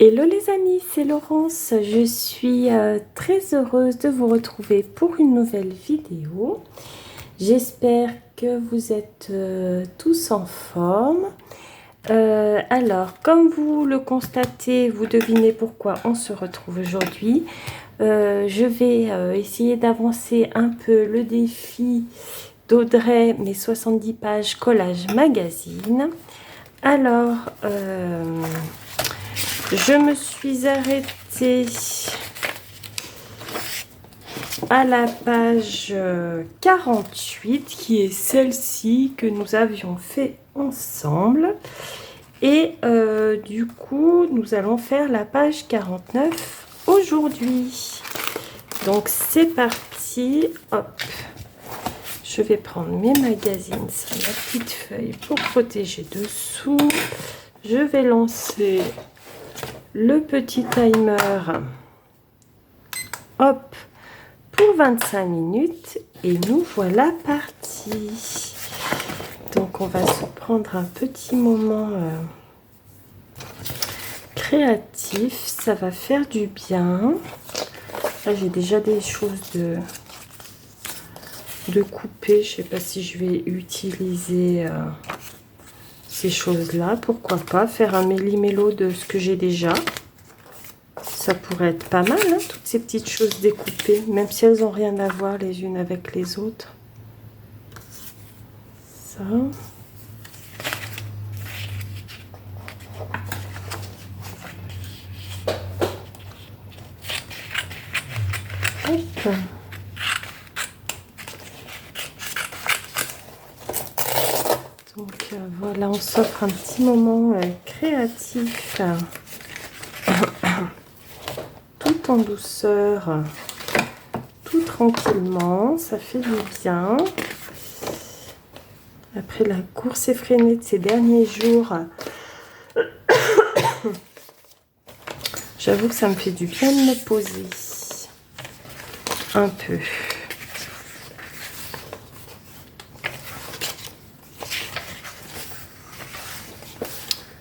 Hello les amis, c'est Laurence. Je suis très heureuse de vous retrouver pour une nouvelle vidéo. J'espère que vous êtes tous en forme. Alors, comme vous le constatez, vous devinez pourquoi on se retrouve aujourd'hui. Je vais essayer d'avancer un peu le défi d'Audrey, mes 70 pages collage magazine. Alors, je me suis arrêtée à la page 48, qui est celle-ci que nous avions fait ensemble. Et du coup, nous allons faire la page 49 aujourd'hui. Donc, c'est parti. Hop. Je vais prendre mes magazines sur la petite feuille pour protéger dessous. Je vais lancer le petit timer. Hop. Pour 25 minutes. Et nous voilà partis. Donc, on va se prendre un petit moment créatif. Ça va faire du bien. Là, j'ai déjà des choses de couper. Je sais pas si je vais utiliser ces choses-là. Pourquoi pas faire un méli-mélo de ce que j'ai déjà. Ça pourrait être pas mal, hein, toutes ces petites choses découpées, même si elles n'ont rien à voir les unes avec les autres. Ça. Hop. Donc voilà, on s'offre un petit moment créatif, tout en douceur, tout tranquillement, ça fait du bien. Après la course effrénée de ces derniers jours, j'avoue que ça me fait du bien de me poser un peu.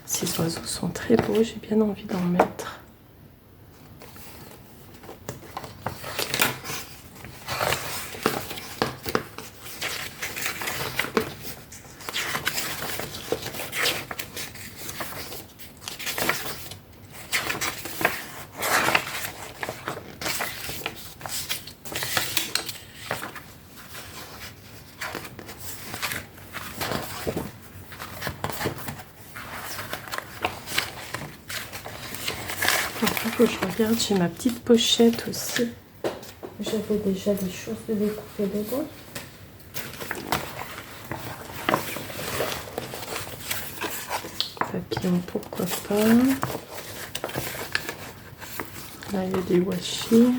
Ces oiseaux sont très beaux, j'ai bien envie d'en mettre. Que je regarde, j'ai ma petite pochette aussi. J'avais déjà des choses de découper dedans. Papillon, pourquoi pas. Là, il y a des washi.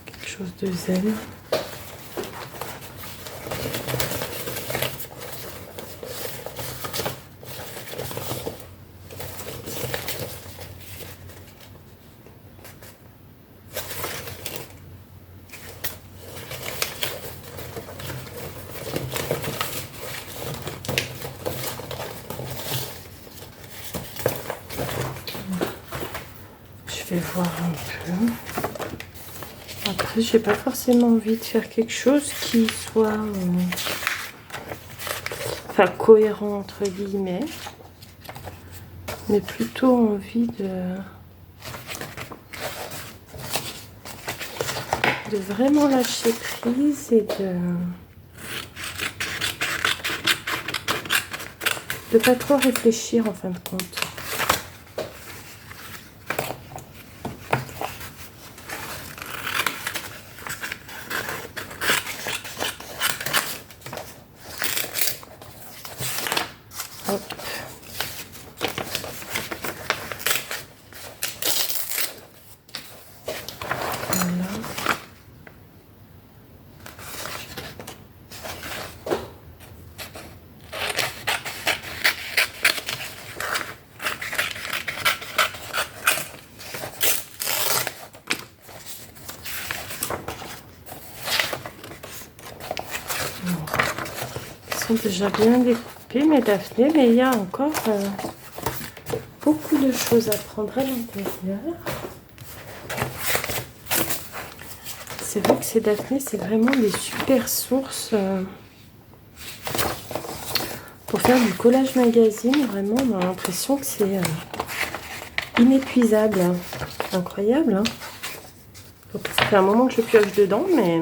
Quelque chose de zen. Je vais voir un peu. Après, j'ai pas forcément envie de faire quelque chose qui soit enfin cohérent entre guillemets, mais plutôt envie de vraiment lâcher prise et de pas trop réfléchir en fin de compte. Hop. Voilà. Ils sont déjà bien découpés. occupée, mes Daphné, mais il y a encore beaucoup de choses à prendre à l'intérieur. C'est vrai que ces Daphné, c'est vraiment des super sources pour faire du collage magazine. Vraiment, on a l'impression que c'est inépuisable. Incroyable, hein. Ça fait un moment que je pioche dedans, mais...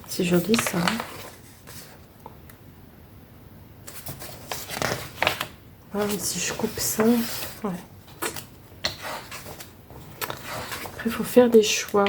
c'est joli, ça. Ah, si je coupe ça... Ouais. Après, il faut faire des choix.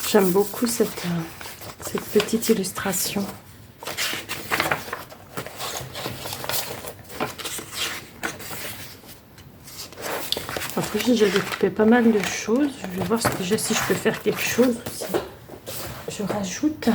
J'aime beaucoup cette petite illustration. Après, j'ai déjà découpé pas mal de choses. Je vais voir déjà si je peux faire quelque chose aussi. Je rajoute...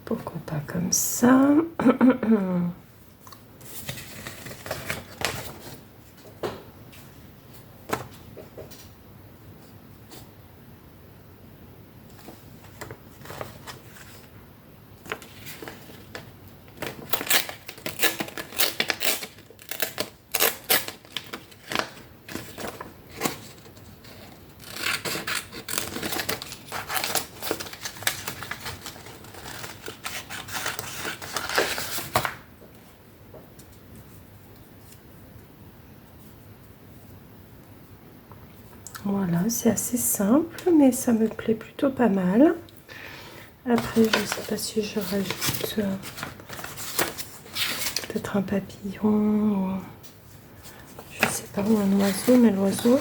Pourquoi pas comme ça. Voilà, c'est assez simple, mais ça me plaît plutôt pas mal. Après, je ne sais pas si je rajoute peut-être un papillon, ou, je sais pas, ou un oiseau, mais les oiseaux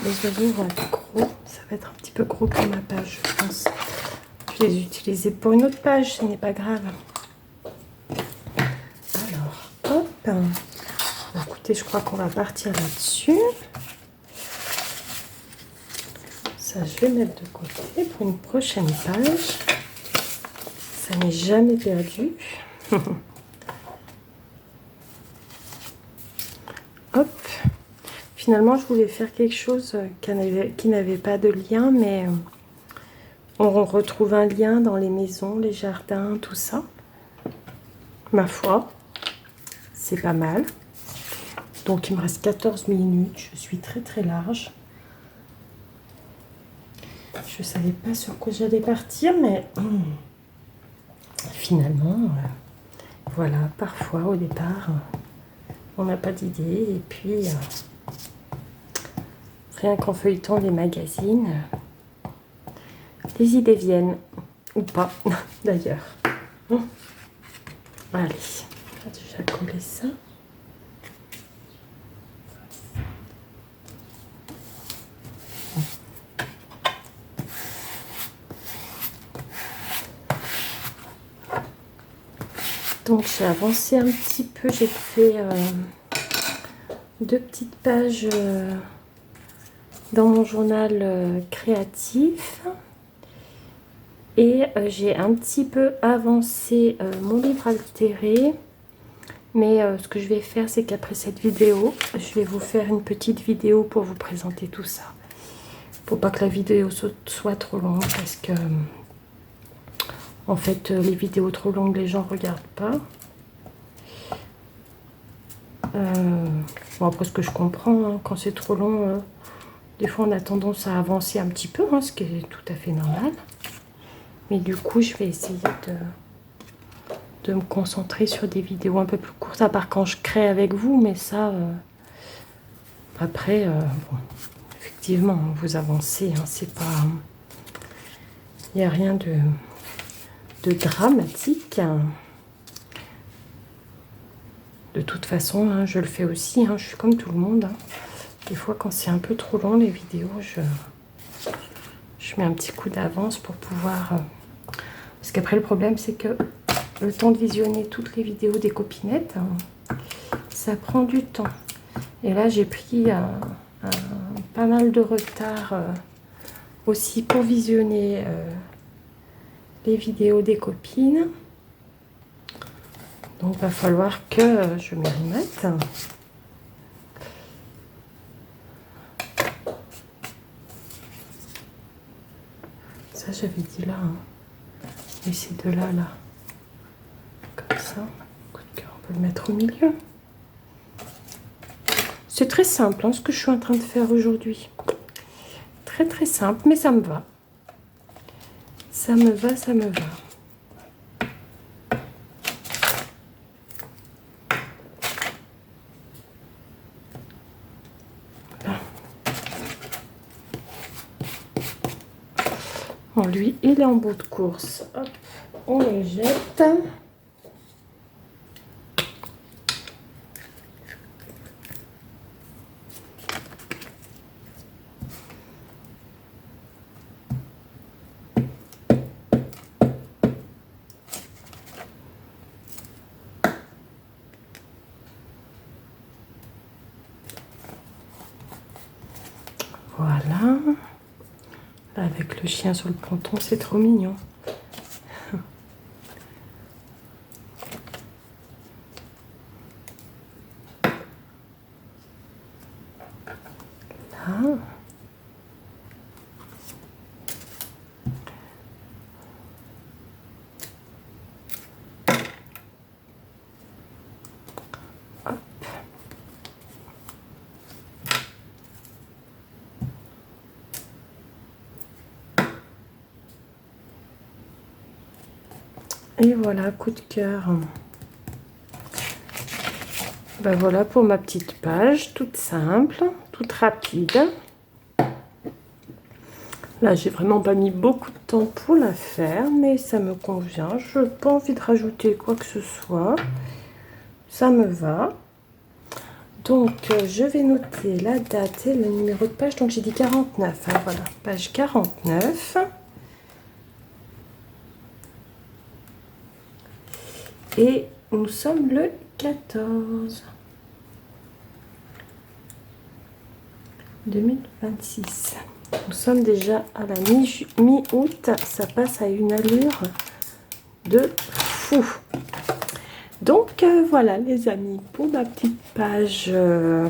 vont être gros. Ça va être un petit peu gros pour ma page, je pense. Je vais les utiliser pour une autre page, ce n'est pas grave. Alors, hop. Écoutez, je crois qu'on va partir là-dessus. Ça, je vais mettre de côté pour une prochaine page. Ça n'est jamais perdu. Hop. Finalement, je voulais faire quelque chose qui n'avait pas de lien, mais on retrouve un lien dans les maisons, les jardins, tout ça. Ma foi, c'est pas mal. Donc, il me reste 14 minutes. Je suis très très large. Je ne savais pas sur quoi j'allais partir, mais finalement, voilà, parfois au départ, on n'a pas d'idée. Et puis, rien qu'en feuilletant les magazines, les idées viennent. Ou pas, d'ailleurs. Allez, on va déjà coller ça. Donc j'ai avancé un petit peu, j'ai fait 2 petites pages dans mon journal créatif et j'ai un petit peu avancé mon livre altéré, mais ce que je vais faire, c'est qu'après cette vidéo, je vais vous faire une petite vidéo pour vous présenter tout ça. Faut pas que la vidéo soit trop longue parce que en fait, les vidéos trop longues, les gens ne regardent pas. Bon, après, ce que je comprends, hein, quand c'est trop long, des fois, on a tendance à avancer un petit peu, hein, ce qui est tout à fait normal. Mais du coup, je vais essayer de me concentrer sur des vidéos un peu plus courtes, à part quand je crée avec vous. Mais ça, après, bon, effectivement, vous avancez, hein, c'est pas... Il n'y a rien de dramatique. De toute façon, hein, je le fais aussi, hein, je suis comme tout le monde. Hein. Des fois, quand c'est un peu trop long, les vidéos, je mets un petit coup d'avance pour pouvoir... Parce qu'après, le problème, c'est que le temps de visionner toutes les vidéos des copinettes, hein, ça prend du temps. Et là, j'ai pris pas mal de retard aussi pour visionner les vidéos des copines. Donc, il va falloir que je m'y remette. Ça, j'avais dit là. Hein. Et ces deux-là, là. Comme ça. Coup de cœur, on peut le mettre au milieu. C'est très simple, hein, ce que je suis en train de faire aujourd'hui. Très, très simple, mais ça me va. Ça me va, ça me va. Bon, lui, il est en bout de course. Hop, on le jette. Voilà. Là, avec le chien sur le ponton, c'est trop mignon. Et voilà, coup de cœur. Ben voilà pour ma petite page, toute simple, toute rapide. Là, j'ai vraiment pas mis beaucoup de temps pour la faire, mais ça me convient. Je n'ai pas envie de rajouter quoi que ce soit. Ça me va. Donc, je vais noter la date et le numéro de page. Donc, j'ai dit 49. Hein, voilà, page 49. Et nous sommes le 14. 2026. Nous sommes déjà à la mi-août. Ça passe à une allure de fou. Donc voilà les amis pour ma petite page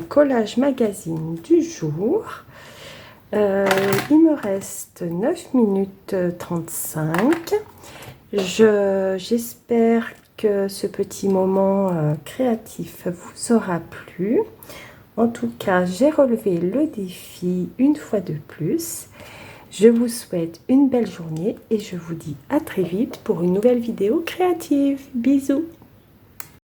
collage magazine du jour. Il me reste 9 minutes 35. J'espère que ce petit moment créatif vous aura plu. En tout cas, j'ai relevé le défi une fois de plus. Je vous souhaite une belle journée et je vous dis à très vite pour une nouvelle vidéo créative. Bisous!